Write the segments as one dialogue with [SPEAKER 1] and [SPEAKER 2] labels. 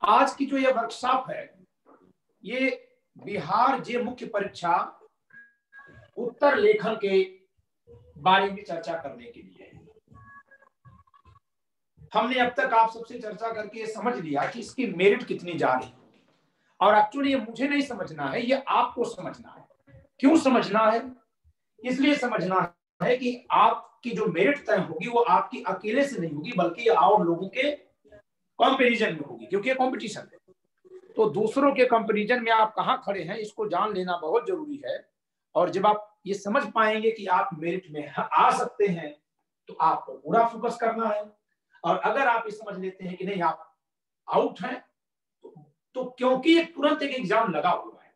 [SPEAKER 1] आज की जो ये वर्कशॉप है ये बिहार जे मुख्य परीक्षा उत्तर लेखन के बारे में चर्चा करने के लिए है। हमने अब तक आप सबसे चर्चा करके समझ लिया कि इसकी मेरिट कितनी जा रही है, और एक्चुअली ये मुझे नहीं समझना है, ये आपको समझना है। क्यों समझना है? इसलिए समझना है कि आपकी जो मेरिट तय होगी वो आपकी अकेले से नहीं होगी, बल्कि और लोगों के कंपैरिजन में होगी, क्योंकि ये कंपटीशन है। तो दूसरों के कंपैरिजन में आप कहां खड़े हैं इसको जान लेना बहुत जरूरी है। और जब आप ये समझ पाएंगे कि आप मेरिट में आ सकते हैं तो आपको पूरा फोकस करना है। और अगर आप ये समझ लेते हैं कि नहीं आप आउट हैं, तो क्योंकि तुरंत एक एग्जाम लगा हुआ है,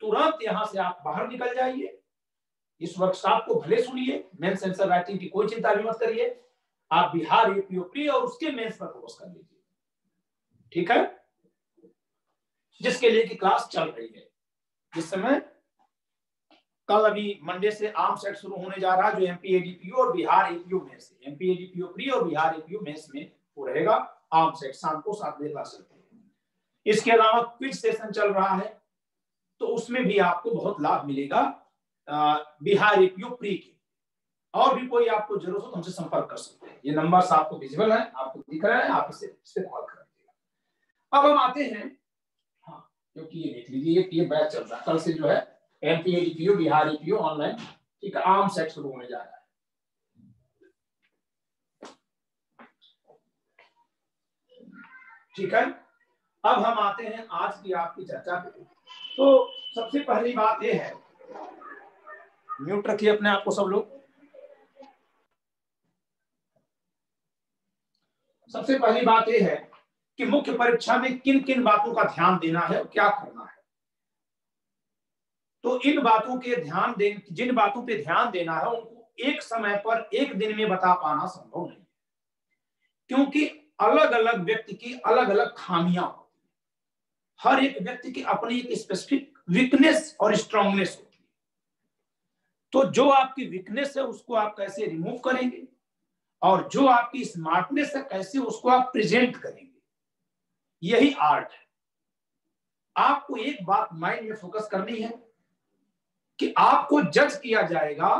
[SPEAKER 1] तुरंत यहां से आप बाहर निकल जाइए। इस वर्कशॉप को भले सुनिए, मेंस आंसर राइटिंग की कोई चिंता भी मत करिए, आप बिहार एपीओ प्री और उसके मेंस पर फोकस कर लीजिए, ठीक है, जिसके लिए की क्लास चल रही है। जिस समय कल अभी मंडे से आर्म सेट शुरू होने जा रहा है, जो एमपीएडीपीओ और बिहार एपीओ में से, एमपीएडीपीओ प्री और बिहार एपीओ मेंस में वो रहेगा आर्म सेट, शाम को 7 बजे क्लास चलती है। इसके अलावा क्विज सेशन चल रहा है, तो उसमें भी आपको बहुत लाभ मिलेगा बिहार एपीओ प्री की। और भी कोई आपको जरूरत हो तो हमसे संपर्क कर सकते हैं, ये नंबर्स आपको विजिबल है, आपको दिख रहा है, आप इससे कॉल कर लीजिएगा। अब हम आते हैं, हाँ, क्योंकि ये देख लीजिए ये बैच चल रहा है, कल से जो है एमपीएडीपीओ बिहार एपीओ ऑनलाइन, ठीक है, आर्म सेट शुरू होने जा रहा है। ठीक है, अब हम आते हैं आज की आपकी चर्चा पे। तो सबसे पहली बात यह है, म्यूट रखिए अपने आप को सब लोग। सबसे पहली बात यह है कि मुख्य परीक्षा में किन किन बातों का ध्यान देना है और क्या करना है। तो इन बातों के जिन बातों पे ध्यान देना है उनको एक समय पर एक दिन में बता पाना संभव नहीं है, क्योंकि अलग अलग व्यक्ति की अलग अलग खामियां होती हैं। हर एक व्यक्ति की अपनी एक स्पेसिफिक वीकनेस और स्ट्रांगनेस होती है। तो जो आपकी वीकनेस है उसको आप कैसे रिमूव करेंगे, और जो आपकी स्मार्टनेस है कैसे उसको आप प्रेजेंट करेंगे, यही आर्ट है। आपको एक बात माइंड में फोकस करनी है कि आपको जज किया जाएगा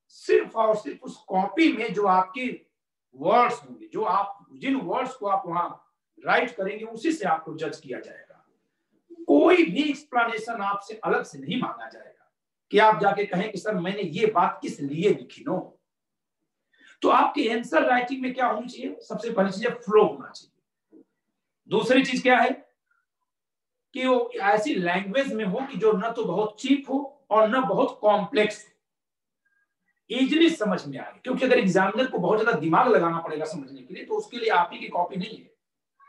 [SPEAKER 1] सिर्फ और सिर्फ उस कॉपी में जो आपकी वर्ड्स होंगे, जो आप जिन वर्ड्स को आप वहां राइट करेंगे उसी से आपको जज किया जाएगा। कोई भी एक्सप्लेनेशन आपसे अलग से नहीं मांगा जाएगा कि आप जाके कहें कि सर मैंने ये बात किस लिए लिखी। नो। तो आपकी आंसर राइटिंग में क्या होनी चाहिए? सबसे पहली चीज फ्लो होना चाहिए। दूसरी चीज क्या है कि वो ऐसी लैंग्वेज में हो कि जो न तो बहुत चीप हो और न बहुत कॉम्प्लेक्स, इजीली समझ में आए। क्योंकि अगर एग्जामिनर को बहुत ज्यादा दिमाग लगाना पड़ेगा समझने के लिए, तो उसके लिए आप ही की कॉपी नहीं है,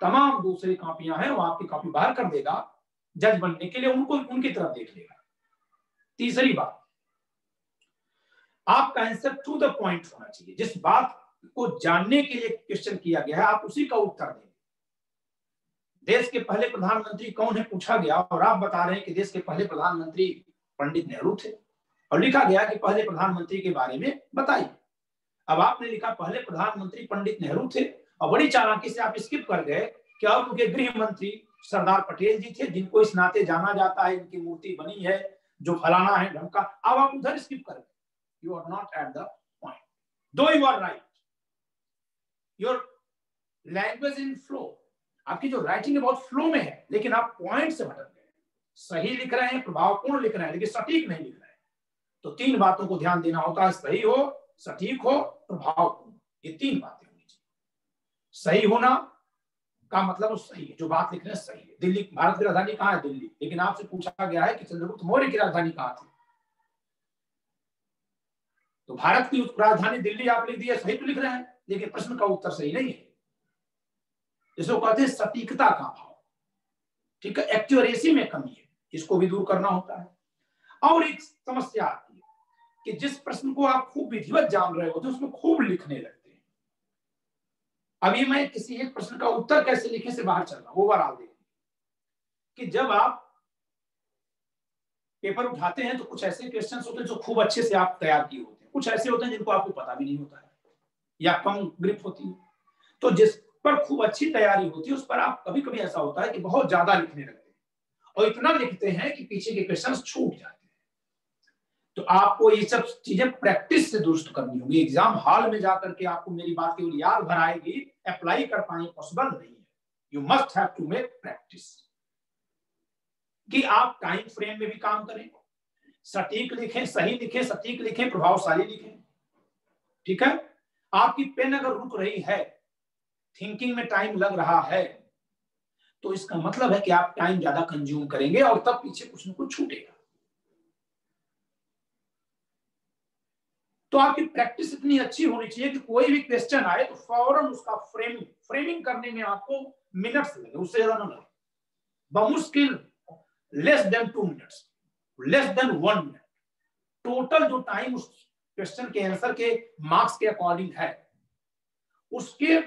[SPEAKER 1] तमाम दूसरी कॉपियां हैं, वो आपकी कॉपी बाहर कर देगा जज बनने के लिए, उनको उनकी तरफ देख लेगा। तीसरी बात, आपका आंसर टू द पॉइंट होना चाहिए। जिस बात को जानने के लिए क्वेश्चन किया गया है आप उसी का उत्तर देंगे। देश के पहले प्रधानमंत्री कौन है पूछा गया और आप बता रहे हैं कि देश के पहले प्रधानमंत्री पंडित नेहरू थे, और लिखा गया कि पहले प्रधानमंत्री के बारे में बताइए। अब आपने लिखा पहले प्रधानमंत्री पंडित नेहरू थे, और बड़ी चालाकी से आप स्किप कर गए कि अब उनके गृह मंत्री सरदार पटेल जी थे, जिनको इस नाते जाना जाता है, इनकी मूर्ति बनी है, जो फलाना है ढंग का। अब आप उधर स्किप कर गए। You are not at the point, though you are right. Your language in flow, आपकी जो राइटिंग है बहुत फ्लो में है, लेकिन आप पॉइंट से भटक गए। सही लिख रहे हैं, प्रभावपूर्ण लिख रहे हैं, लेकिन सटीक नहीं लिख रहे हैं। तो तीन बातों को ध्यान देना होता है, सही हो, सटीक हो, प्रभावपूर्ण। ये तीन बातें होनी चाहिए। सही होना का मतलब सही है, जो बात लिख रहे हैं सही है। दिल्ली, भारत की राजधानी कहाँ है? दिल्ली। लेकिन आपसे पूछा गया है कि चंद्रगुप्त मौर्य की राजधानी कहाँ थी, तो भारत की राजधानी दिल्ली आप लिख दिया, सही तो लिख रहे हैं, लेकिन प्रश्न का उत्तर सही नहीं है। इसको कहते हैं सटीकता का अभाव, ठीक है, एक्यूरेसी में कमी है, इसको भी दूर करना होता है। और एक समस्या आती है कि जिस प्रश्न को आप खूब विधिवत जान रहे होते हैं उसमें खूब लिखने लगते हैं। अभी मैं किसी एक प्रश्न का उत्तर कैसे लिखे से बाहर चल रहा हूं, ओवरऑल देखिए कि जब आप पेपर उठाते हैं तो कुछ ऐसे क्वेश्चंस होते हैं जो खूब अच्छे से आप तैयार किए होते हैं, कुछ ऐसे होते हैं जिनको आपको पता भी नहीं होता है या कम ग्रिप होती है। तो जिस पर खूब अच्छी तैयारी होती है, उस पर आप कभी कभी ऐसा होता है कि बहुत ज्यादा लिखने लगते हैं और इतना लिखते हैं कि पीछे के क्वेश्चंस छूट जाते हैं। तो आपको ये सब चीजें प्रैक्टिस से दुरुस्त करनी होगी। एग्जाम हॉल में जाकर के आपको मेरी बात केवल याद भर आएगी, अप्लाई कर पाएंगे, पॉसिबल नहीं है। You must have to make practice कि आप टाइम फ्रेम में भी काम करें, सटीक लिखें, सही लिखें, सटीक लिखें, प्रभावशाली लिखें। ठीक है, आपकी पेन अगर रुक रही है, थिंकिंग में टाइम लग रहा है, तो इसका मतलब है कि आप टाइम ज्यादा कंज्यूम करेंगे और तब पीछे कुछ न कुछ छूटेगा। तो आपकी प्रैक्टिस इतनी अच्छी होनी चाहिए कि कोई भी क्वेश्चन आए तो फौरन उसका फ्रेमिंग करने में आपको मिनट्स लगे, उससे ज्यादा ना लगे। बमुश्किल less than 2 minutes, less than 1 minute. Total जो टाइम उस क्वेश्चन के आंसर के मार्क्स के अकॉर्डिंग है, उसके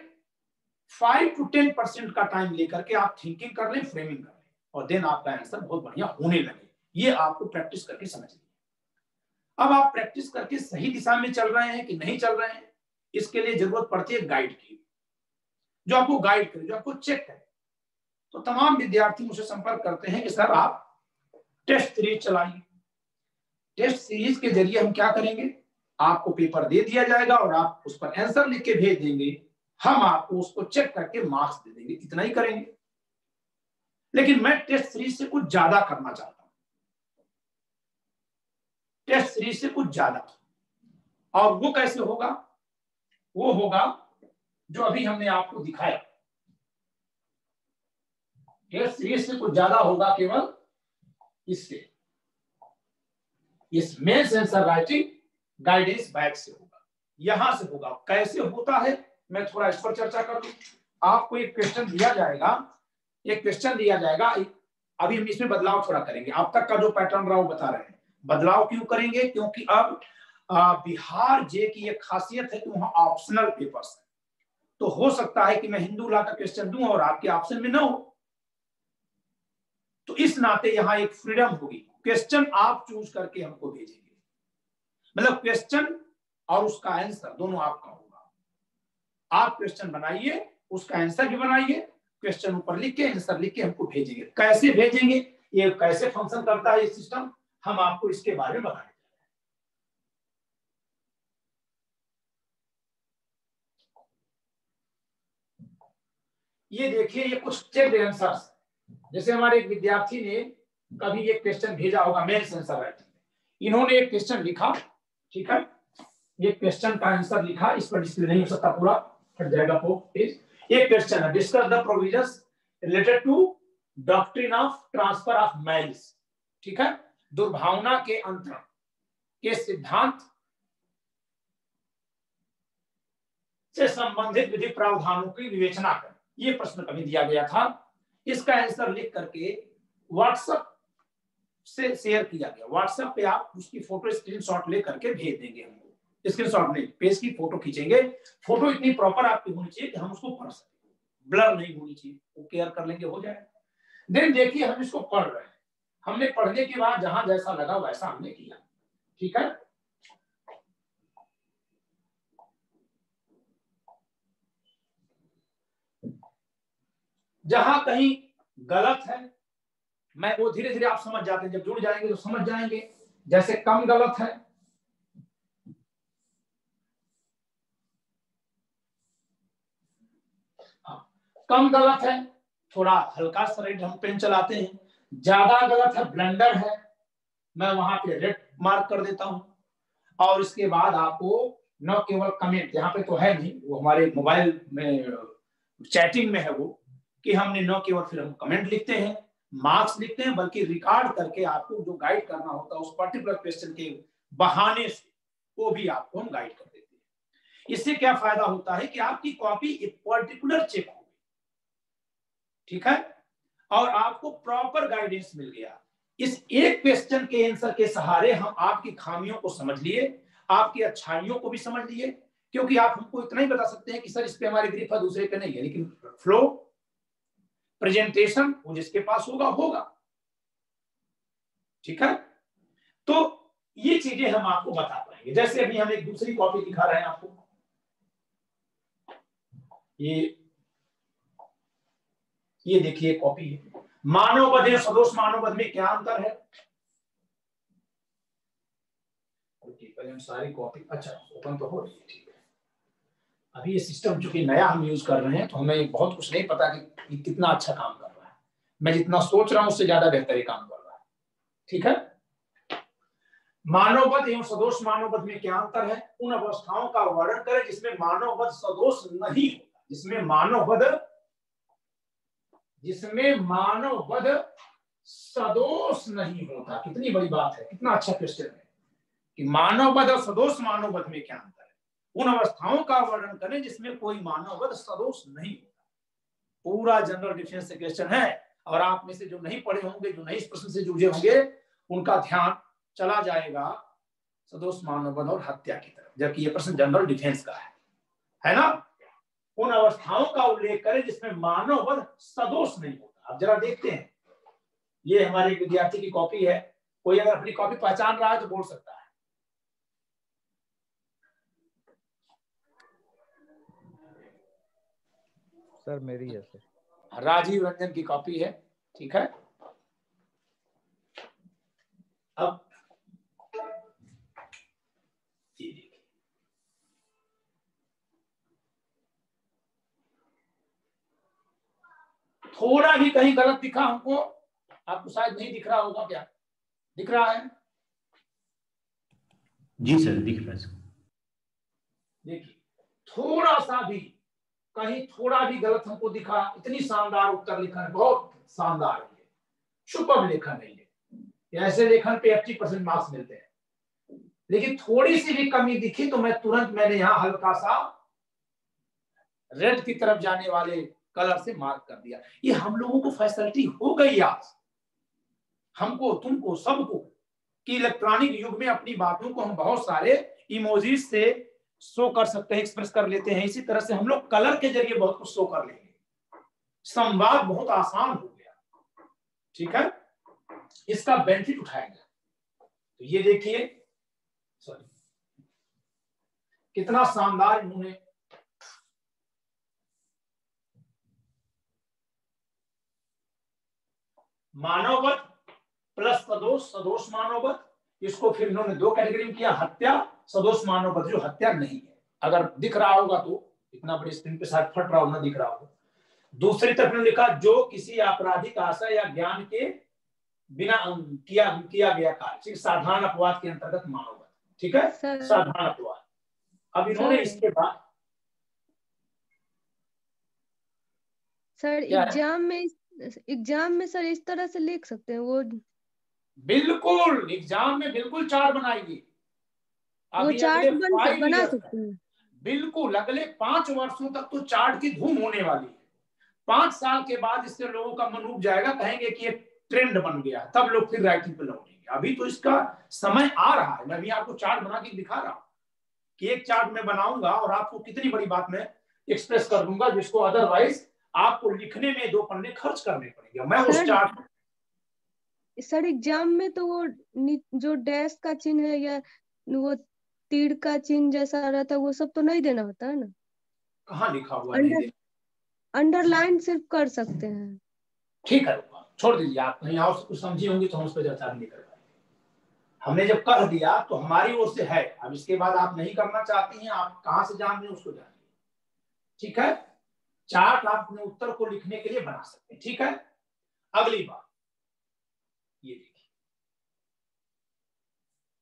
[SPEAKER 1] 5 to 10% का टाइम लेकर के आप थिंकिंग कर लें, फ्रेमिंग कर लें, और देन आपका आंसर बहुत बढ़िया होने लगे। ये आपको प्रैक्टिस करके समझिए। अब आप प्रैक्टिस करके सही दिशा में चल रहे हैं कि नहीं चल रहे हैं, इसके लिए जरूरत पड़ती है गाइड की, जो आपको गाइड करे, जो आपको चेक करे। तो तमाम विद्यार्थी मुझसे संपर्क करते हैं कि सर आप टेस्ट सीरीज चलाइए। टेस्ट सीरीज के जरिए हम क्या करेंगे, आपको पेपर दे दिया जाएगा और आप उस पर आंसर लिख के भेज देंगे, हम आपको उसको चेक करके मार्क्स दे देंगे, इतना ही करेंगे। लेकिन मैं टेस्ट सीरीज से कुछ ज्यादा करना चाहता हूं, टेस्ट सीरीज से कुछ ज्यादा। और वो कैसे होगा, वो होगा जो अभी हमने आपको दिखाया। टेस्ट सीरीज से कुछ ज्यादा होगा केवल इससे, इस mains answer writing guidance batch से होगा, यहां से होगा। कैसे होता है मैं थोड़ा इस पर चर्चा कर दूं। आपको एक क्वेश्चन दिया जाएगा, एक क्वेश्चन दिया जाएगा, अभी हम इसमें बदलाव थोड़ा करेंगे। अब तक का जो पैटर्न रहा वो बता रहे हैं। बदलाव क्यों करेंगे, क्योंकि अब बिहार जे की एक खासियत है कि वहां ऑप्शनल पेपर्स है। तो हो सकता है कि मैं हिंदू लॉ का क्वेश्चन दूं और आपके ऑप्शन में ना हो, तो इस नाते यहां एक फ्रीडम होगी, क्वेश्चन आप चूज करके हमको भेजेंगे। मतलब क्वेश्चन और उसका आंसर दोनों आपका होगा। आप क्वेश्चन बनाइए, उसका आंसर भी बनाइए, क्वेश्चन ऊपर लिख के आंसर लिख के हमको भेजेंगे। कैसे भेजेंगे, ये कैसे फंक्शन करता है ये सिस्टम, हम आपको इसके बारे में बताएंगे। ये देखिए, ये कुछ चेक आंसर्स। जैसे हमारे एक विद्यार्थी ने कभी एक क्वेश्चन भेजा होगा मेंस आंसर राइटिंग में, इन्होंने एक क्वेश्चन लिखा, ठीक है, ये क्वेश्चन का आंसर लिखा, इस पर डिस्प्ले नहीं हो सकता, पूरा हट जाएगा पेज। एक क्वेश्चन है, discuss the provisions related to doctrine of transfer of malice, ठीक है, दुर्भावना के अंतरण के सिद्धांत से संबंधित विधि प्रावधानों की विवेचना कर, ये प्रश्न कभी दिया गया था। इसका आंसर लिख करके व्हाट्सएप से शेयर किया गया। व्हाट्सएप पे आप उसकी फोटो स्क्रीनशॉट ले करके भेज देंगे हमको, स्क्रीनशॉट नहीं, पेज की फोटो खींचेंगे। फोटो इतनी प्रॉपर आपकी होनी चाहिए कि हम उसको पढ़ सकें, ब्लर नहीं होनी चाहिए, वो केयर कर लेंगे, हो जाएगा। देन देखिए हम इसको पढ़ रहे हैं, हमने पढ़ने के बाद जहां जैसा लगा वैसा हमने किया, ठीक है। जहां कहीं गलत है, मैं वो धीरे धीरे आप समझ जाते हैं, जब जुड़ जाएंगे तो समझ जाएंगे। जैसे कम गलत है, कम गलत है, थोड़ा हल्का सा रेड हम पेन चलाते हैं। ज्यादा गलत है, ब्लंडर है, मैं वहां पे रेड मार्क कर देता हूं। और इसके बाद आपको न केवल कमेंट, यहाँ पे तो है नहीं, वो हमारे मोबाइल में चैटिंग में है वो, कि हमने न केवल फिर हम कमेंट लिखते हैं, मार्क्स लिखते हैं, बल्कि रिकॉर्ड करके आपको जो गाइड करना होता है उस पर्टिकुलर क्वेश्चन के बहाने से, वो भी आपको हम गाइड कर देते हैं। इससे क्या फायदा होता है कि आपकी कॉपी एक पर्टिकुलर चेक होगी, ठीक है, और आपको प्रॉपर गाइडेंस मिल गया। इस एक क्वेश्चन के आंसर के सहारे हम आपकी खामियों को समझ लिए, आपकी अच्छाइयों को भी समझ लिए। क्योंकि आप हमको इतना ही बता सकते हैं कि सर इस पे हमारी ग्रिप है, दूसरे पे नहीं है, लेकिन फ्लो, प्रेजेंटेशन वो जिसके पास होगा होगा, ठीक है। तो ये चीजें हम आपको बता पाएंगे। जैसे अभी हम एक दूसरी कॉपी दिखा रहे हैं आपको, ये ये देखिए कॉपी है। मानववध या सदोष मानववध में क्या अंतर है? पहले हम सारी कॉपी, अच्छा ओपन तो हो रही है, ठीक है। अभी ये सिस्टम चूंकि नया हम यूज कर रहे हैं तो हमें बहुत कुछ नहीं पता कि कितना अच्छा काम कर रहा है। मैं जितना सोच रहा हूं उससे ज्यादा बेहतर काम कर रहा है, ठीक है। मानववध एवं सदोष मानववध में क्या अंतर है? उन अवस्थाओं का वर्णन करें जिसमें मानववध सदोष नहीं होता, जिसमें मानववध सदोष नहीं होता। कितनी बड़ी बात है, कितना अच्छा क्वेश्चन है कि मानववध और सदोष मानववध में क्या अंतर है। उन अवस्थाओं का वर्णन करें जिसमें कोई मानववध सदोष नहीं होता। पूरा जनरल डिफेंस से क्वेश्चन है, और आप में से जो नहीं पढ़े होंगे, जो नहीं इस प्रश्न से जुड़े होंगे, उनका ध्यान चला जाएगा सदोष मानववध और हत्या की तरफ, जबकि ये प्रश्न जनरल डिफेंस का है ना। उन अवस्थाओं का उल्लेख करें जिसमें मानववध सदोष नहीं होता। अब जरा देखते हैं, ये हमारे विद्यार्थी की कॉपी है, कोई अगर अपनी कॉपी पहचान रहा है तो बोल सकता है।
[SPEAKER 2] सर मेरी है सर।
[SPEAKER 1] राजीव रंजन की कॉपी है, ठीक है। अब ये देखिए, थोड़ा भी कहीं गलत दिखा हमको, आपको शायद नहीं दिख रहा होगा, क्या दिख रहा है?
[SPEAKER 3] जी सर दिख रहा है सर।
[SPEAKER 1] देखिए थोड़ा सा भी कहीं थोड़ा भी गलत हमको दिखा, इतनी शानदार उत्तर लिखा है, बहुत शानदार है, सुपर लेखन है ये। ऐसे लेखन पे 80% मार्क्स मिलते हैं। लेकिन थोड़ी सी भी कमी दिखी तो मैंने यहाँ हल्का सा रेड की तरफ जाने वाले कलर से मार्क कर दिया। ये हम लोगों को फैसिलिटी हो गई आज, हमको, तुमको, सबको, कि इलेक्ट्रॉनिक युग में अपनी बातों को हम बहुत सारे इमोजीज से शो कर सकते हैं, एक्सप्रेस कर लेते हैं। इसी तरह से हम लोग कलर के जरिए बहुत कुछ शो कर लेंगे। संवाद बहुत आसान हो गया, ठीक है, इसका बेनिफिट उठाएंगे। तो ये देखिए, सॉरी, कितना शानदार इन्होंने मानववध प्लस सदोष, सदोष मानववध, इसको फिर इन्होंने दो कैटेगरी में किया, हत्या, सदोष मानववध जो हत्या नहीं है। अगर दिख रहा होगा तो, इतना बड़ी स्क्रीन पे शायद फट रहा हो, ना दिख रहा होगा। दूसरी तरफ ने लिखा जो किसी आपराधिक आशय या ज्ञान के बिना किया गया कार्य, साधारण अपवाद के अंतर्गत मानववध, ठीक है, साधारण अपवाद। अब इन्होंने इसके बाद
[SPEAKER 4] सर एग्जाम में सर इस तरह से लिख सकते हैं वो?
[SPEAKER 1] बिल्कुल, एग्जाम में बिल्कुल चार्ट बनाएगी।
[SPEAKER 4] वो चार्ट बना सकते हैं
[SPEAKER 1] बिल्कुल। अगले 5 वर्षों तक तो चार्ट की धूम होने वाली है। 5 साल के बाद इससे लोगों का मन उब जाएगा, कहेंगे कि ये ट्रेंड बन गया, तब लोग फिर राइटिंग पे लौटेंगे। अभी तो इसका समय आ रहा है। मैं भी आपको चार्ट बना के दिखा रहा हूं कि एक चार्ट में बनाऊंगा और आपको कितनी बड़ी बात में एक्सप्रेस कर दूंगा, जिसको अदरवाइज आपको लिखने में 2 पन्ने खर्च करने पड़ेंगे। मैं उस चार्ट
[SPEAKER 4] सर एग्जाम में तो वो जो डैश का चिन्ह है या वो तीर का चिन्ह जैसा रहता है वो सब तो नहीं देना होता है ना?
[SPEAKER 1] कहाँ लिखा हुआ नहीं?
[SPEAKER 4] अंडरलाइन सिर्फ कर सकते हैं।
[SPEAKER 1] ठीक है, छोड़ दीजिए, आप कहीं और कुछ समझी होंगी तो हम उस पर चर्चा नहीं कर पाएंगे। हमने जब कर दिया तो हमारी ओर से है। अब इसके बाद आप नहीं करना चाहती हैं, आप कहां से जान रहे हैं उसको जानिए, ठीक है। चार्ट आप अपने उत्तर को लिखने के लिए बना सकते हैं, ठीक है। अगली बात ये देखिए,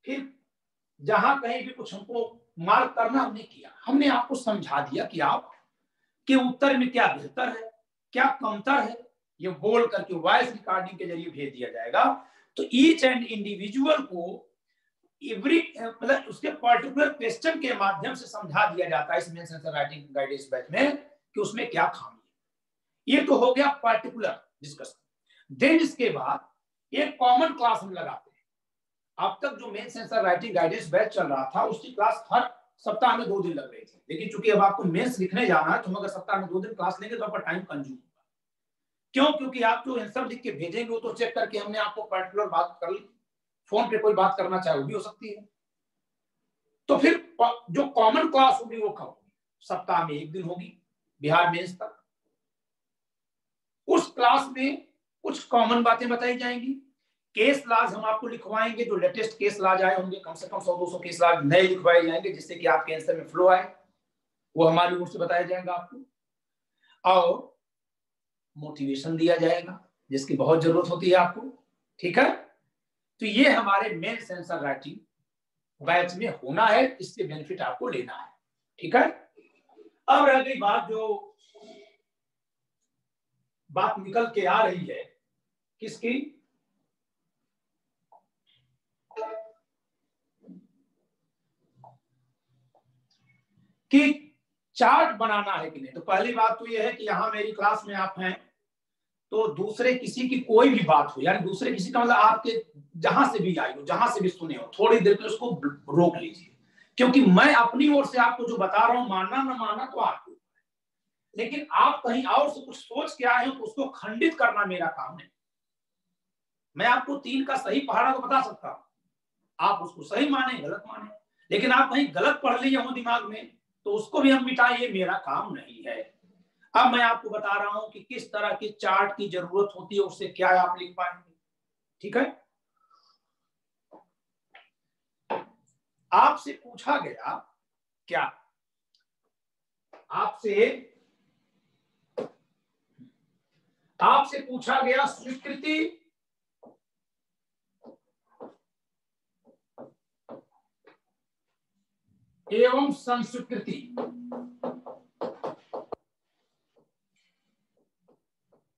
[SPEAKER 1] फिर जहां कहीं भी कुछ हमको मार्क करना हमने किया, हमने आपको समझा दिया कि आप के उत्तर में क्या बेहतर है, क्या कमतर है, ये बोल करके वॉइस रिकॉर्डिंग के जरिए भेज दिया जाएगा। तो ईच एंड इंडिविजुअल को एवरी मतलब उसके पर्टिकुलर क्वेश्चन के माध्यम से समझा दिया जाता है इस mains answer writing guidance batch में कि उसमें क्या खामी है। ये तो हो गया पर्टिकुलर डिस्कशन। देन इसके बाद एक कॉमन क्लास हम लगाते हैं। अब तक जो mains answer writing guidance batch चल रहा था उसकी क्लास हर सप्ताह में 2 दिन लग रही थी, लेकिन चूंकि अब आपको मेंस लिखने जाना है तो हम अगर सप्ताह में 2 दिन क्लास लेंगे तो आपका टाइम कंज्यूम होगा। क्यों? क्योंकि आप जो आंसर लिख के भेजेंगे वो तो चेक करके हमने आपको पर्टिकुलर बात कर ली, फोन पे कोई बात करना चाहे वो भी हो सकती है। तो फिर जो कॉमन क्लास होगी वो कब होगी? सप्ताह में 1 दिन होगी, बिहार मेंस तक। उस क्लास में कुछ कॉमन बातें बताई जाएंगी। केस लॉज हम आपको लिखवाएंगे, जो लेटेस्ट केस लॉज आए होंगे, कम से कम 100-200 केस लॉज नए लिखवाए जाएंगे, जिससे कि आपके आंसर में फ्लो आए, वो हमारी ओर से बताया जाएगा आपको। और मोटिवेशन दिया जाएगा, जिसकी बहुत जरूरत होती है आपको। ठीक है, तो ये हमारे मेन सेंसर राइटिंग बैच में होना है, इससे बेनिफिट आपको लेना है। ठीक है, अब रह गई बात, जो बात निकल के आ रही है किसकी, कि चार्ट बनाना है कि नहीं। तो पहली बात तो यह है कि यहां मेरी क्लास में आप हैं, तो दूसरे किसी की कोई भी बात हो, यानी दूसरे किसी का मतलब आपके जहां से भी आई हो, जहां से भी सुने हो, थोड़ी देर के उसको रोक लीजिए, क्योंकि मैं अपनी ओर से आपको जो बता रहा हूं, मानना ना मानना तो आपको, लेकिन आप कहीं और से कुछ सोच के आए हो तो उसको खंडित करना मेरा काम नहीं। मैं आपको 3 का सही पहाड़ा तो बता सकता हूं, आप उसको सही माने गलत माने, लेकिन आप कहीं गलत पढ़ लिए हो दिमाग में तो उसको भी हम मिटाएं, ये मेरा काम नहीं है। अब मैं आपको बता रहा हूं कि किस तरह की चार्ट की जरूरत होती है, उससे क्या आप लिख पाएंगे। ठीक है, आपसे पूछा गया, क्या आपसे पूछा गया स्वीकृति एवं संस्वीकृति।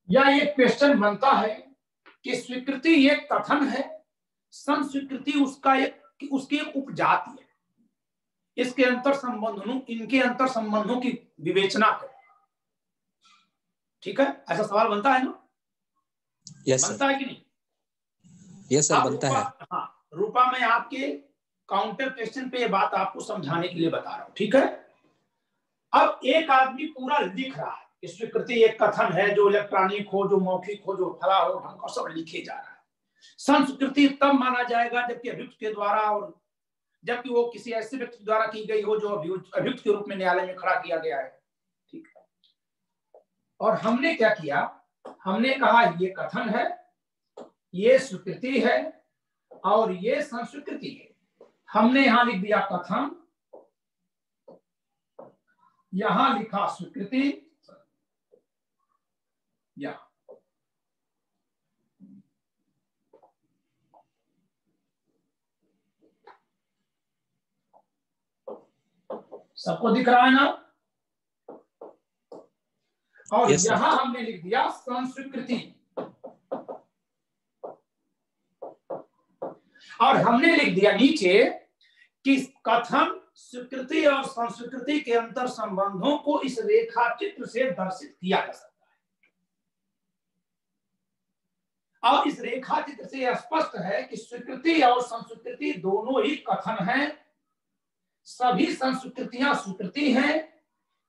[SPEAKER 1] या एक क्वेश्चन बनता है कि स्वीकृति एक कथन है, संस्वीकृति उसकी एक उपजाति है, इनके अंतर संबंधों की विवेचना करें। ठीक है, ऐसा सवाल बनता है ना?
[SPEAKER 3] यस
[SPEAKER 1] बनता है कि नहीं?
[SPEAKER 3] यस सर, बनता है।
[SPEAKER 1] हाँ रूपा, मैं आपके काउंटर क्वेश्चन पे ये बात आपको समझाने के लिए बता रहा हूं। ठीक है, अब एक आदमी पूरा लिख रहा है कि स्वीकृति एक कथन है, जो इलेक्ट्रॉनिक हो, जो मौखिक हो, जो फला हो, ढंग का सब लिखे जा रहा है। संस्कृति तब माना जाएगा जबकि अभियुक्त के द्वारा, और जबकि वो किसी ऐसे व्यक्ति द्वारा की गई हो जो अभियुक्त के रूप में न्यायालय में खड़ा किया गया है। ठीक है, और हमने क्या किया, हमने कहा ये कथन है, ये स्वीकृति है और ये संस्वीकृति है। हमने यहां लिख दिया कथन, यहां लिखा स्वीकृति, यहां सबको दिख रहा है ना? और
[SPEAKER 3] yes,
[SPEAKER 1] यहां हमने लिख दिया संस्वीकृति, और हमने लिख दिया नीचे कि कथन, स्वीकृति और संस्वीकृति के अंतर संबंधों को इस रेखा चित्र से दर्शित किया जा सकता है। और इस रेखा चित्र से स्पष्ट है कि स्वीकृति और संस्वीकृति दोनों ही कथन हैं, सभी संस्वीकृतियां स्वीकृति हैं,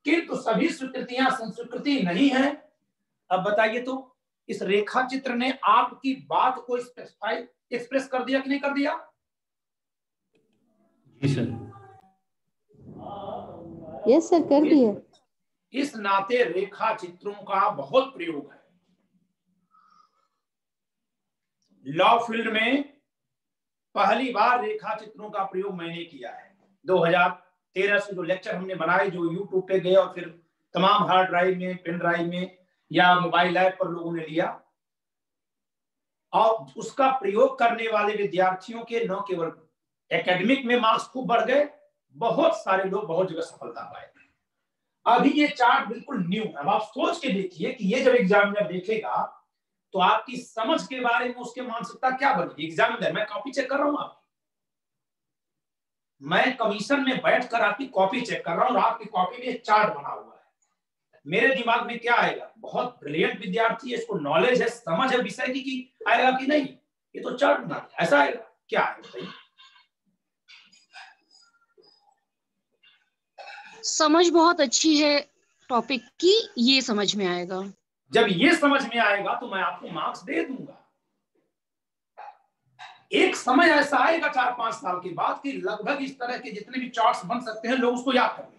[SPEAKER 1] किंतु सभी स्वीकृतियां संस्वीकृति नहीं है। अब बताइए तो इस रेखा चित्र ने आपकी बात को एक्सप्रेस कर दिया कि नहीं कर दिया?
[SPEAKER 5] जी सर।
[SPEAKER 4] यस सर, कर दिया।
[SPEAKER 1] इस नाते रेखा चित्रों का बहुत प्रयोग है लॉ फील्ड में। पहली बार रेखा चित्रों का प्रयोग मैंने किया है 2013 से। जो लेक्चर हमने बनाए, जो यूट्यूब पे गए और फिर तमाम हार्ड ड्राइव में, पेन ड्राइव में या मोबाइल ऐप पर लोगों ने लिया, और उसका प्रयोग करने वाले विद्यार्थियों के न केवल एकेडमिक में मार्क्स खूब बढ़ गए, बहुत सारे लोग बहुत जगह सफलता पाए। अभी ये चार्ट बिल्कुल न्यू है। अब आप सोच के देखिए कि ये जब एग्जामिनर देखेगा तो आपकी समझ के बारे में उसके मानसिकता क्या बनेगी। एग्जामिनर, मैं कॉपी चेक कर रहा हूं आपकी, मैं कमीशन में बैठकर आपकी कॉपी चेक कर रहा हूं और आपकी कॉपी में चार्ट बना हुआ है। मेरे दिमाग में क्या आएगा? बहुत ब्रिलियंट विद्यार्थी है, इसको नॉलेज है, समझ है विषय की आएगा कि नहीं, ये तो चार्ट बना दिया, ऐसा आएगा? क्या आएगा?
[SPEAKER 6] समझ बहुत अच्छी है टॉपिक की, ये समझ में आएगा।
[SPEAKER 1] जब ये समझ में आएगा तो मैं आपको मार्क्स दे दूंगा। एक समय ऐसा आएगा 4-5 साल के बाद कि लगभग इस तरह के जितने भी चार्ट्स बन सकते हैं लोग उसको याद कर लेंगे,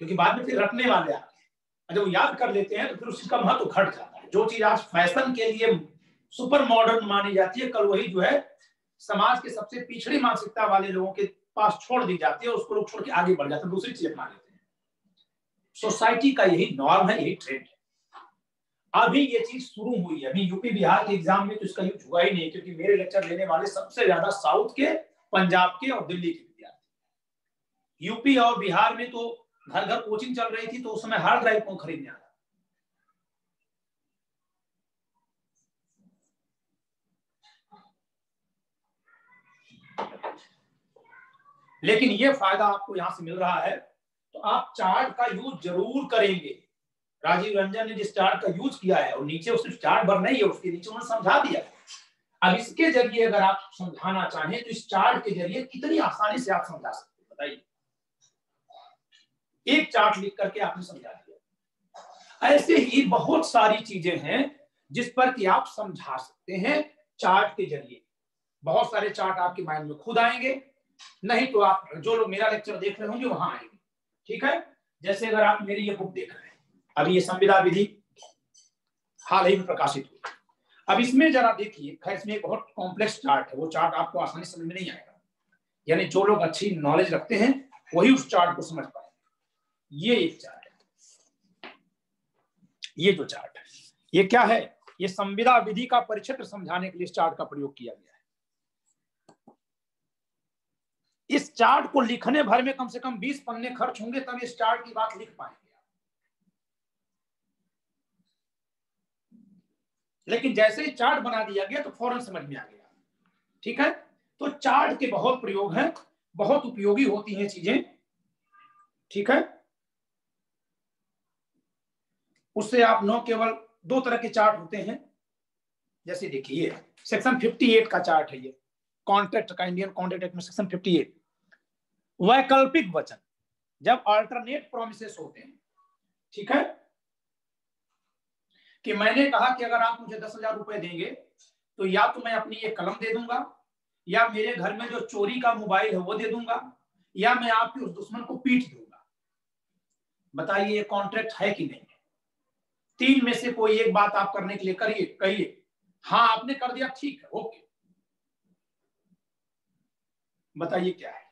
[SPEAKER 1] क्योंकि बाद में फिर रटने वाले आते हैं। जब वो याद कर लेते हैं तो फिर उस चीज का महत्व घट जाता है। जो चीज आज फैशन के लिए सुपर मॉडर्न मानी जाती है, कल वही जो है समाज के सबसे पिछड़ी मानसिकता वाले लोगों के पास छोड़ दी जाती है, उसको लोग छोड़ के आगे बढ़ जाते हैं, दूसरी चीज अपना लेते हैं। सोसाइटी का यही नॉर्म है, यही ट्रेंड है। अभी ये चीज शुरू हुई है, अभी यूपी बिहार के एग्जाम में तो इसका यूज हुआ ही नहीं, क्योंकि मेरे लेक्चर लेने वाले सबसे ज्यादा साउथ के, पंजाब के और दिल्ली के विद्यार्थी। यूपी और बिहार में तो घर घर कोचिंग चल रही थी, तो उस समय हार्ड ड्राइव कौन खरीदने आता। लेकिन ये फायदा आपको यहां से मिल रहा है, तो आप चार्ट का यूज जरूर करेंगे। राजीव रंजन ने जिस चार्ट का यूज किया है, और नीचे सिर्फ चार्ट भर नहीं है, उसके नीचे उन्होंने समझा दिया। अब इसके जरिए अगर आप समझाना चाहें तो इस चार्ट के जरिए कितनी आसानी से आप समझा सकते हैं, बताइए। एक चार्ट लिख करके आपने समझा दिया। ऐसे ही बहुत सारी चीजें हैं जिस पर कि आप समझा सकते हैं चार्ट के जरिए। बहुत सारे चार्ट आपके माइंड में खुद आएंगे, नहीं तो आप जो लोग मेरा लेक्चर देख रहे होंगे वहां आएंगे। ठीक है, जैसे अगर आप मेरी ये बुक देख रहे हैं, अभी ये संविदा विधि हाल ही में प्रकाशित हुई। अब इसमें जरा देखिए, खैर इसमें एक बहुत कॉम्प्लेक्स चार्ट है, वो चार्ट आपको आसानी समझ में नहीं आएगा, यानी जो लोग अच्छी नॉलेज रखते हैं वही उस चार्ट को समझ पाएंगे। ये एक चार्ट है, ये जो चार्ट है ये क्या है, ये संविदा विधि का परिक्षेत्र समझाने के लिए इस चार्ट का प्रयोग किया गया है। इस चार्ट को लिखने भर में कम से कम 20 पन्ने खर्च होंगे, तब इस चार्ट की बात लिख पाएंगे। लेकिन जैसे ही चार्ट बना दिया गया तो फौरन समझ में आ गया। ठीक है, तो चार्ट के बहुत प्रयोग हैं, बहुत उपयोगी होती हैं चीजें। ठीक है, उससे आप न केवल दो तरह के चार्ट होते हैं, जैसे देखिए सेक्शन 58 का चार्ट है, ये कॉन्ट्रैक्ट का, इंडियन कॉन्ट्रैक्ट एक्ट में सेक्शन 58, वैकल्पिक वचन, जब अल्टरनेट प्रोमिसेस होते हैं। ठीक है, कि मैंने कहा कि अगर आप मुझे 10,000 रुपए देंगे तो या तो मैं अपनी ये कलम दे दूंगा, या मेरे घर में जो चोरी का मोबाइल है वो दे दूंगा, या मैं आपके उस दुश्मन को पीट दूंगा। बताइए ये कॉन्ट्रैक्ट है कि नहीं है? तीन में से कोई एक बात आप करने के लिए करिए, कहिए हाँ आपने कर दिया, ठीक है, ओके। बताइए क्या है?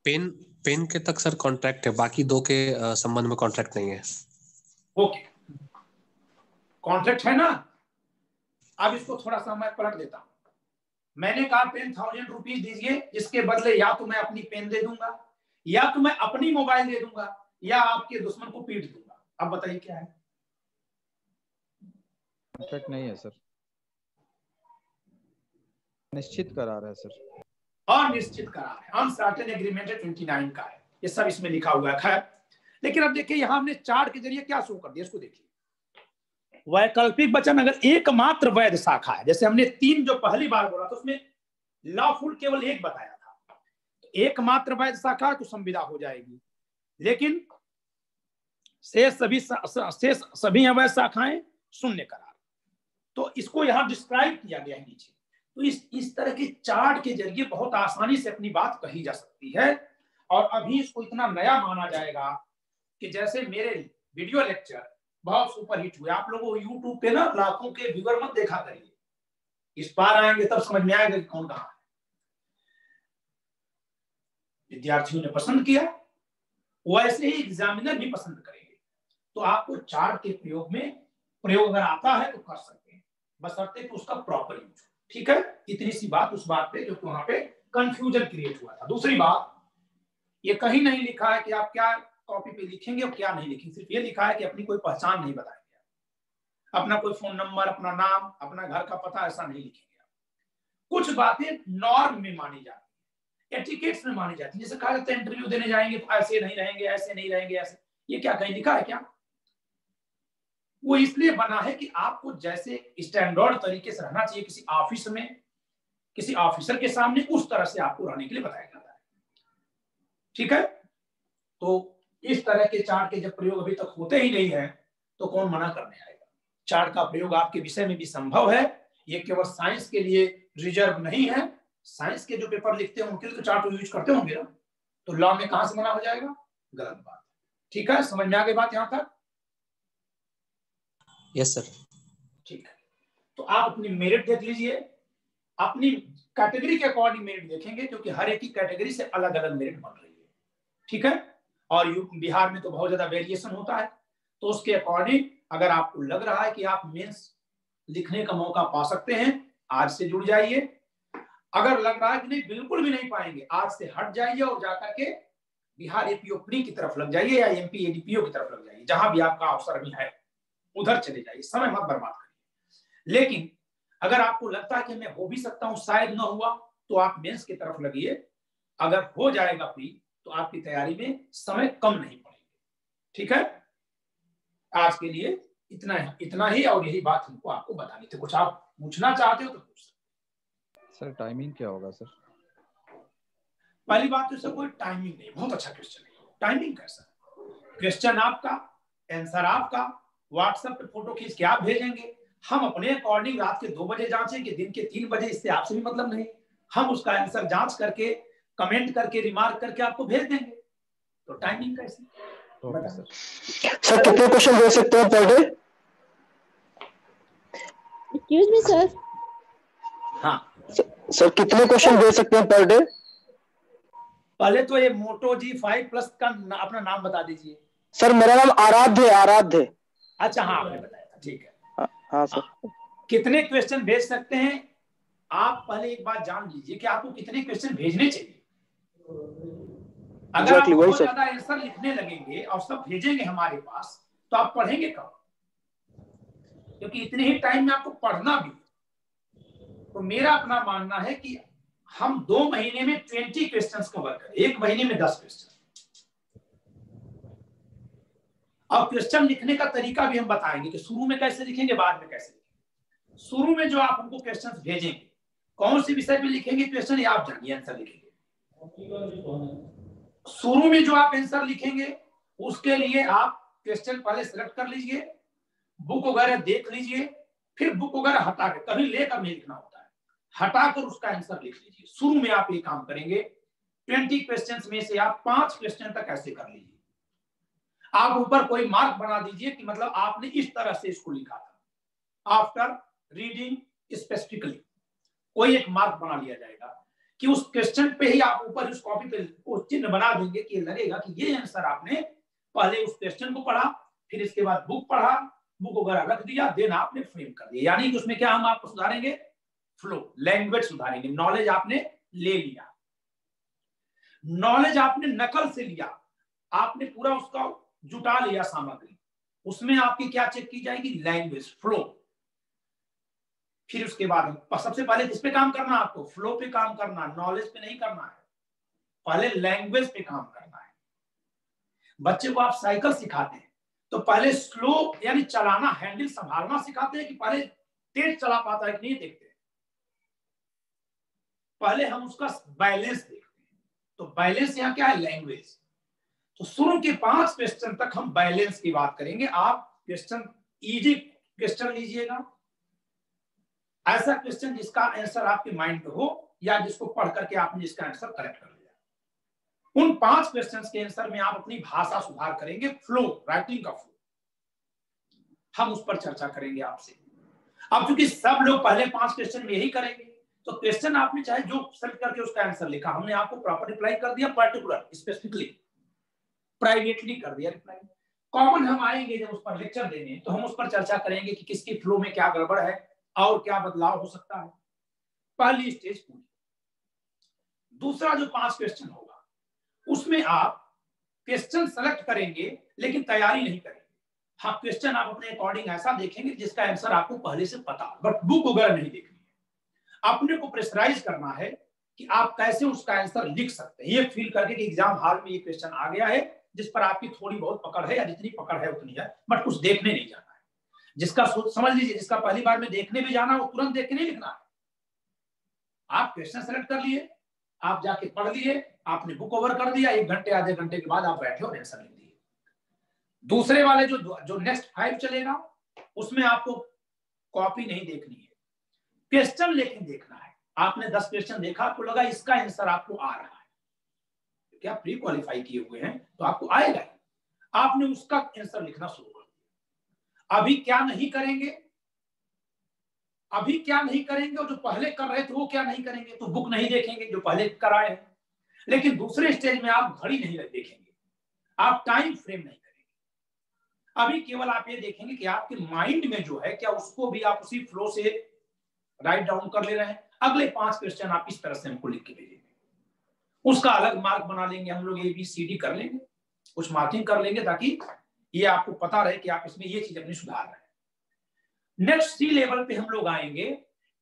[SPEAKER 3] पेन के तक सर कॉन्ट्रैक्ट है, बाकी दो के संबंध में कॉन्ट्रैक्ट नहीं है।
[SPEAKER 1] ओके, कॉन्ट्रैक्ट है ना। अब इसको थोड़ा सा मैं पलट देता हूं। मैंने कहा पेन 1000 रुपीज दीजिए, इसके बदले या तो मैं अपनी पेन दे दूंगा, या तो मैं अपनी मोबाइल दे दूंगा, या आपके दुश्मन को पीट दूंगा। अब बताइए क्या है?
[SPEAKER 2] कॉन्ट्रैक्ट नहीं है सर, निश्चित करार है सर,
[SPEAKER 1] और निश्चित करार है, अनसर्टेन एग्रीमेंट 29 का है, ये सब इसमें लिखा हुआ है। खैर, लेकिन अब देखिए यहां हमने चार्ट के जरिए क्या शो कर दिया, इसको देखिए। वैकल्पिक वचन अगर एकमात्र वैध शाखा है, जैसे हमने 3 जो पहली बार बोला था उसमें लॉफुल केवल एक बताया था, तो एकमात्र वैध शाखा तो संविदा हो जाएगी। लेकिन शेष सभी अवैध शाखाएं शून्य करार। तो इसको यहां डिस्क्राइब किया गया है नीचे। तो इस तरह के चार्ट के जरिए बहुत आसानी से अपनी बात कही जा सकती है। और अभी इसको इतना नया माना जाएगा कि जैसे मेरे वीडियो लेक्चर बहुत सुपर हिट हुए, आप लोगों को यूट्यूब पे ना लाखों के व्यूअर मत देखा करिए, इस बार आएंगे तब समझ में आएगा कि कौन कहां है। विद्यार्थियों ने पसंद किया, वैसे ही एग्जामिनर भी पसंद करेंगे। तो आपको चार्ट के प्रयोग अगर आता है तो कर सकते हैं, बशर्ते कि उसका प्रॉपर यूज। ठीक है, इतनी सी बात उस बात पे जो वहां पे कंफ्यूजन क्रिएट हुआ था। दूसरी बात, ये कहीं नहीं लिखा है कि आप क्या कॉपी पे लिखेंगे और क्या नहीं लिखेंगे, सिर्फ ये लिखा है कि अपनी कोई पहचान नहीं बताएंगे, अपना कोई फोन नंबर, अपना नाम, अपना घर का पता, ऐसा नहीं लिखेंगे। कुछ बातें नॉर्म में मानी जाती है, एटिकेट्स में मानी जाती है। जैसे कहा जाता है इंटरव्यू देने जाएंगे तो ऐसे नहीं रहेंगे, ऐसे नहीं रहेंगे, ऐसे, ये क्या कहीं लिखा है क्या? वो इसलिए बना है कि आपको जैसे स्टैंडर्ड तरीके से रहना चाहिए किसी ऑफिस में, किसी ऑफिसर के सामने, उस तरह से आपको रहने के लिए बताया जाता है। ठीक है, तो इस तरह के चार्ट के जब प्रयोग अभी तक होते ही नहीं है तो कौन मना करने आएगा? चार्ट का प्रयोग आपके विषय में भी संभव है, ये केवल साइंस के लिए रिजर्व नहीं है। साइंस के जो पेपर लिखते हैं उनके लिए तो चार्ट यूज करते होंगे ना, तो लॉ में कहां से मना हो जाएगा? गलत बात। ठीक है, समझ में आ गई बात यहां तक?
[SPEAKER 3] Yes sir.
[SPEAKER 1] ठीक है, तो आप अपनी मेरिट देख लीजिए, अपनी कैटेगरी के अकॉर्डिंग मेरिट देखेंगे, क्योंकि हर एक की कैटेगरी से अलग अलग मेरिट बन रही है। ठीक है, और बिहार में तो बहुत ज्यादा वेरिएशन होता है, तो उसके अकॉर्डिंग अगर आपको लग रहा है कि आप मेंस लिखने का मौका पा सकते हैं, आज से जुड़ जाइए। अगर लग रहा है कि नहीं बिल्कुल भी नहीं पाएंगे, आज से हट जाइए और जाकर के बिहार एपीओ प्री की तरफ लग जाइए या एमपी एडीपीओ की तरफ लग जाइए, जहां भी आपका अवसर भी है उधर चले जाइए, समय मत बर्बाद करिए। लेकिन अगर आपको लगता है कि मैं हो भी सकता हूं, शायद न हुआ, तो आप मेंस की तरफ लगिए। अगर हो जाएगा प्री तो आपकी तैयारी में समय कम नहीं पड़ेगा। ठीक है, आज के लिए इतना ही, और यही बात हमको आपको बतानी थी। कुछ आप पूछना चाहते हो तो पूछ सकते।
[SPEAKER 2] सर टाइमिंग क्या होगा सर?
[SPEAKER 1] पहली बात तो सर कोई टाइमिंग नहीं, बहुत अच्छा क्वेश्चन है। टाइमिंग कैसा? क्वेश्चन आपका, आंसर आपका, व्हाट्सएप पे फोटो खींच के आप भेजेंगे, हम अपने अकॉर्डिंग रात के 2 बजे जांचेंगे, दिन के 3 बजे, इससे आपसे भी मतलब नहीं। हम उसका आंसर जांच करके, कमेंट करके, रिमार्क करके आपको भेज देंगे। तो टाइमिंग कैसी?
[SPEAKER 2] Okay sir.
[SPEAKER 5] सर कितने क्वेश्चन दे सकते हैं per day?
[SPEAKER 7] Excuse me sir.
[SPEAKER 1] हाँ
[SPEAKER 5] सर कितने क्वेश्चन दे सकते हैं पर डे?
[SPEAKER 1] पहले तो ये मोटो G5 प्लस का अपना नाम बता दीजिए।
[SPEAKER 5] सर मेरा नाम आराध्य। आराध्य।
[SPEAKER 1] अच्छा, हाँ आपने बताया था, ठीक है।
[SPEAKER 5] हाँ सर।
[SPEAKER 1] कितने क्वेश्चन भेज सकते हैं? आप पहले एक बात जान लीजिए कि आपको कितने क्वेश्चन भेजने चाहिए। अगर आप बहुत ज्यादा आंसर लिखने लगेंगे और सब भेजेंगे हमारे पास, तो आप पढ़ेंगे कब? क्योंकि इतने ही टाइम में आपको पढ़ना भी। तो मेरा अपना मानना है कि हम 2 महीने में 20 क्वेश्चंस कवर करें, 1 महीने में 10 क्वेश्चन। और क्वेश्चन लिखने का तरीका भी हम बताएंगे कि शुरू में कैसे लिखेंगे, बाद में कैसे लिखेंगे। शुरू में जो आप हमको क्वेश्चंस भेजेंगे, कौन से विषय पे लिखेंगे क्वेश्चन, ये आप जानिए, आंसर लिखेंगे। शुरू में जो आप आंसर लिखेंगे, उसके लिए आप क्वेश्चन पहले सिलेक्ट कर लीजिए, बुक वगैरह देख लीजिए, फिर बुक वगैरह हटा के, कभी लेकर नहीं लिखना होता है, हटाकर उसका आंसर लिख लीजिए। शुरू में आप ये काम करेंगे। 20 क्वेश्चंस में से आप 5 क्वेश्चन तक ऐसे कर लीजिए। आप ऊपर कोई मार्क बना दीजिए कि मतलब आपने इस तरह से इसको लिखा था। आफ्टर रीडिंग स्पेसिफिकली कोई एक मार्क बना लिया जाएगा कि उस क्वेश्चन पे ही आप ऊपर उस कॉपी पे चिन्ह बना देंगे कि लगेगा कि ये आंसर आपने पहले उस क्वेश्चन को पढ़ा, फिर इसके बाद बुक पढ़ा, बुक वगैरह रख दिया, देन आपने फ्रेम कर दिया। यानी कि उसमें क्या हम आपको सुधारेंगे, फ्लो, लैंग्वेज सुधारेंगे। नॉलेज आपने ले लिया, नॉलेज आपने नकल से लिया, आपने पूरा उसका जुटा लिया सामग्री, उसमें आपकी क्या चेक की जाएगी, लैंग्वेज, फ्लो। फिर उसके बाद सबसे पहले किस पे काम करना, आपको फ्लो पे काम करना, नॉलेज पे नहीं करना है, पहले लैंग्वेज पे काम करना है। बच्चे को आप साइकिल सिखाते हैं तो पहले स्लो यानी चलाना, हैंडल संभालना सिखाते हैं कि पहले तेज चला पाता है कि नहीं देखते हैं। पहले हम उसका बैलेंस देखते हैं, तो बैलेंस यहाँ क्या है, लैंग्वेज। तो शुरू के 5 क्वेश्चन तक हम बैलेंस की बात करेंगे। आप क्वेश्चन इजी क्वेश्चन लीजिएगा, ऐसा क्वेश्चन जिसका आंसर आपके माइंड में हो या जिसको पढ़ करके आपने इसका आंसर करेक्ट कर लिया। उन 5 क्वेश्चंस के आंसर में आप अपनी भाषा सुधार करेंगे, फ्लो, राइटिंग का फ्लो, हम उस पर चर्चा करेंगे आपसे। अब क्योंकि सब लोग पहले 5 क्वेश्चन में यही करेंगे, तो क्वेश्चन आपने चाहे जो सेलेक्ट करके उसका आंसर लिखा, हमने आपको प्रॉपर रिप्लाई कर दिया, पर्टिकुलर, स्पेसिफिकली, प्राइवेटली कर दिया रिप्लाई। कॉमन हम आएंगे जब उस पर लेक्चर देने, तो हम उस पर चर्चा करेंगे कि किसकी फ्लो में क्या गड़बड़ है और क्या बदलाव हो सकता है। पहली स्टेज पूरी। दूसरा जो 5 क्वेश्चन होगा, उसमें आप क्वेश्चन सेलेक्ट करेंगे लेकिन तैयारी नहीं करेंगे। हाँ, क्वेश्चन आप अपने अकॉर्डिंग ऐसा देखेंगे जिसका आंसर आपको पहले से पता, बट बुक वगैरह नहीं देखनी है। अपने को प्रेशराइज करना है कि आप कैसे उसका आंसर लिख सकते हैं, ये फील करके कि एग्जाम हॉल में ये क्वेश्चन आ गया है जिस पर आपकी थोड़ी बहुत पकड़ है, या जितनी पकड़ है उतनी है, बट कुछ देखने नहीं जाना है। जिसका समझ लीजिए, जिसका पहली बार में देखने भी जाना, वो तुरंत देख के नहीं लिखना है। आप क्वेश्चन सेलेक्ट कर लिए, आप जाके पढ़ लिए, आपने बुक ओवर कर दिया, 1 घंटे आधे घंटे के बाद आप बैठे और आंसर लिख दिए। दूसरे वाले जो नेक्स्ट 5 चलेगा, उसमें आपको कॉपी नहीं देखनी है, क्वेश्चन लेकिन देखना है। आपने 10 क्वेश्चन देखा, आपको लगा इसका आंसर आपको आ रहा है, क्या प्री क्वालिफाई किए हुए हैं तो आपको आएगा ही, आपने उसका आंसर लिखना शुरू कर दिया। अभी क्या नहीं करेंगे, अभी क्या नहीं करेंगे, और जो पहले कर रहे थे वो क्या नहीं करेंगे, तो बुक नहीं देखेंगे जो पहले कराए हैं। लेकिन दूसरे स्टेज में आप घड़ी नहीं देखेंगे, आप टाइम फ्रेम नहीं करेंगे। अभी केवल आप ये देखेंगे कि आपके माइंड में जो है क्या उसको भी आप उसी फ्लो से राइट डाउन कर ले रहे हैं। अगले 5 क्वेश्चन आप इस तरह से हमको लिख के भेजेंगे, उसका अलग मार्क बना लेंगे हम लोग, ABCD कर लेंगे, कुछ मार्किंग कर लेंगे ताकि ये आपको पता रहे कि आप इसमें ये चीज अपनी सुधार रहे हैं। नेक्स्ट C लेवल पे हम लोग आएंगे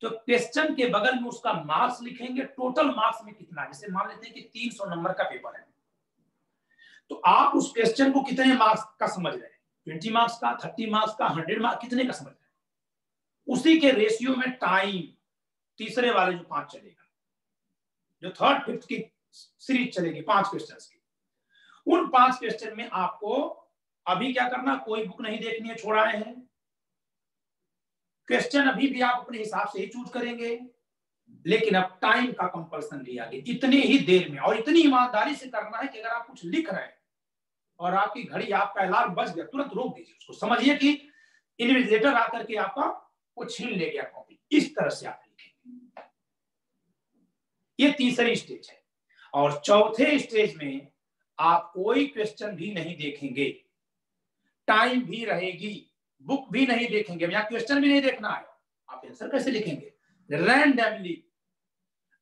[SPEAKER 1] तो क्वेश्चन के बगल में उसका मार्क्स लिखेंगे, टोटल मार्क्स में कितना। जैसे मान लेते हैं कि 300 नंबर का पेपर है, तो आप उस क्वेश्चन को कितने मार्क्स का समझ रहे हैं, 20 मार्क्स का, 30 मार्क्स का, 100 मार्क्स, कितने का समझ रहे हैं। उसी के रेशियो में टाइम तीसरे वाले जो 5 चलेगा, जो थर्ड फिफ्थ की सीरीज चलेगी 5 क्वेश्चन की, उन 5 क्वेश्चन में आपको अभी क्या करना, कोई बुक नहीं देखनी है, छोड़ाए हैं। क्वेश्चन अभी भी आप अपने हिसाब से ही चूज करेंगे, लेकिन अब टाइम का कंपल्सन लिया गया, इतनी ही देर में और इतनी ईमानदारी से करना है कि अगर आप कुछ लिख रहे हैं और आपकी घड़ी, आपका अलार्म बज गया, तुरंत रोक दीजिए उसको। समझिए कि इन्विजिलेटर आकर के आपका वो छीन ले गया कॉपी, इस तरह से आप लिखेंगे। ये तीसरी स्टेज है। और चौथे स्टेज में आप कोई क्वेश्चन भी नहीं देखेंगे, टाइम भी रहेगी, बुक भी नहीं देखेंगे, यहाँ क्वेश्चन भी नहीं देखना है, आप आंसर कैसे लिखेंगे, रैंडमली।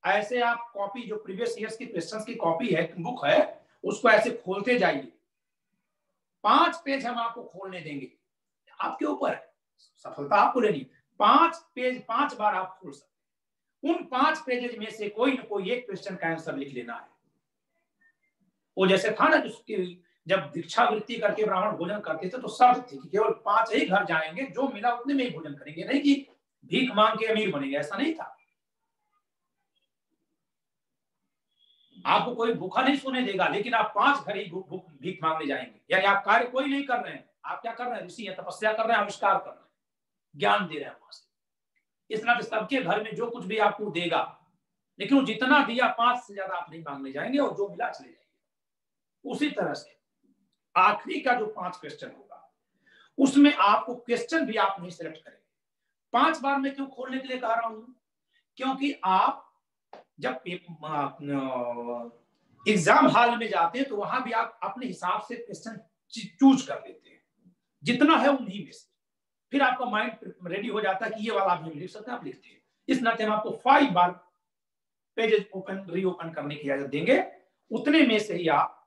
[SPEAKER 1] ऐसे आप कॉपी, जो प्रीवियस ईयर्स की क्वेश्चंस की कॉपी है, बुक है, उसको ऐसे खोलते जाइए। 5 पेज हम आपको खोलने देंगे, आपके ऊपर है, सफलता आपको लेनी। 5 पेज 5 बार आप खोल सकते हैं। उन 5 पेजेज में से कोई ना कोई एक क्वेश्चन का आंसर लिख लेना है। वो जैसे था ना, जिसकी जब भिक्षावृत्ति करके ब्राह्मण भोजन करते थे तो शर्त थी कि केवल 5 ही घर जाएंगे, जो मिला उतने में ही भोजन करेंगे, नहीं कि भीख मांग के अमीर बनेंगे, ऐसा नहीं था। आपको कोई भूखा नहीं सोने देगा, लेकिन आप 5 घर ही भीख मांगने जाएंगे। यानी आप कार्य कोई नहीं कर रहे हैं, आप क्या कर रहे हैं, ऋषि है, तपस्या कर रहे हैं, आविष्कार कर रहे हैं, ज्ञान दे रहे हैं वहां से। इस तरह से सबके घर में जो कुछ भी आपको देगा, लेकिन वो जितना दिया 5 से ज्यादा आप नहीं मांगने जाएंगे, और जो मिला चले जाएंगे। उसी तरह से आखिरी का जो 5 क्वेश्चन होगा, उसमें आपको क्वेश्चन भी आप नहीं सिलेक्ट करेंगे। 5 बार मैं क्यों खोलने के लिए कह रहा हूं, क्योंकि आप जब एग्जाम हॉल में जाते हैं तो वहां भी आप अपने हिसाब से क्वेश्चन चूज कर लेते हैं, जितना है उन्हीं में से। फिर आपका माइंड रेडी हो जाता है कि ये वाला आप लिख सकते हैं, आप लिखते हैं। इस नाते हम आपको 5 बार पेजेस ओपन रीओपन करने की इजाजत देंगे। उतने में से ही आप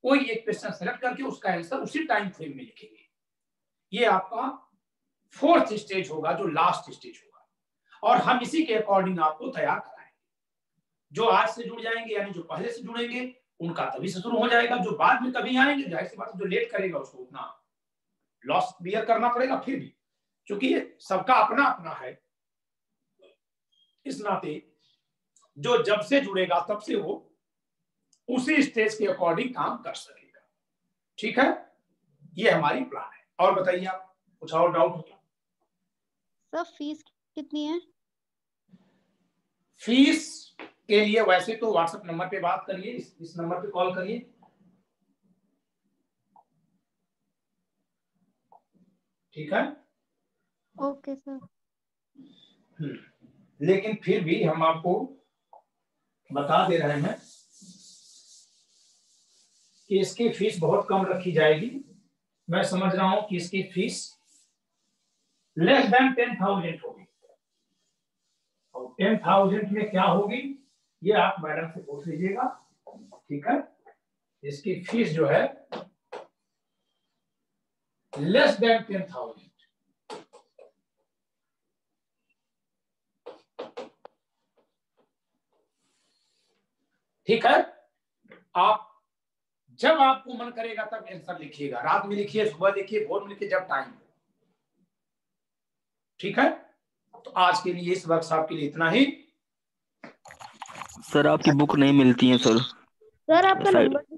[SPEAKER 1] कोई एक क्वेश्चन सेलेक्ट करके उसका आंसर उसी टाइम फ्रेम में लिखेंगे। ये आपका 4th स्टेज होगा, जो लास्ट स्टेज होगा, और हम इसी के अकॉर्डिंग आपको तैयार कराएंगे। जो आज से जुड़ जाएंगे, यानी जो पहले से जुड़ेंगे, उनका तभी से शुरू हो जाएगा। जो बाद में कभी आएंगे, जाहिर सी बात है, जो लेट करेगा उसको उतना लॉस बियर करना पड़ेगा। फिर भी क्योंकि सबका अपना अपना है, इस नाते जो जब से जुड़ेगा तब से वो उसी स्टेज के अकॉर्डिंग काम कर सकेगा। ठीक है, ये हमारी प्लान है। और बताइए आप, कुछ और डाउट हो?
[SPEAKER 7] सर फीस कितनी है?
[SPEAKER 1] फीस के लिए वैसे तो व्हाट्सएप नंबर पे बात करिए, इस नंबर पे कॉल करिए। ठीक है,
[SPEAKER 7] ओके सर।
[SPEAKER 1] लेकिन फिर भी हम आपको बता दे रहे हैं कि इसकी फीस बहुत कम रखी जाएगी। मैं समझ रहा हूं कि इसकी फीस लेस देन 10,000 होगी। और 10,000 में क्या होगी, ये आप मैडम से पूछ लीजिएगा। ठीक है, इसकी फीस जो है लेस देन 10,000। ठीक है, आप जब आपको मन करेगा तब आंसर लिखिएगा, रात में लिखिए, सुबह लिखिए, भोर में लिखिए, जब टाइम। ठीक है, तो आज के लिए इस वर्कशॉप के लिए इतना ही।
[SPEAKER 5] सर आपकी बुक नहीं मिलती है सर।
[SPEAKER 7] सर आपका नंबर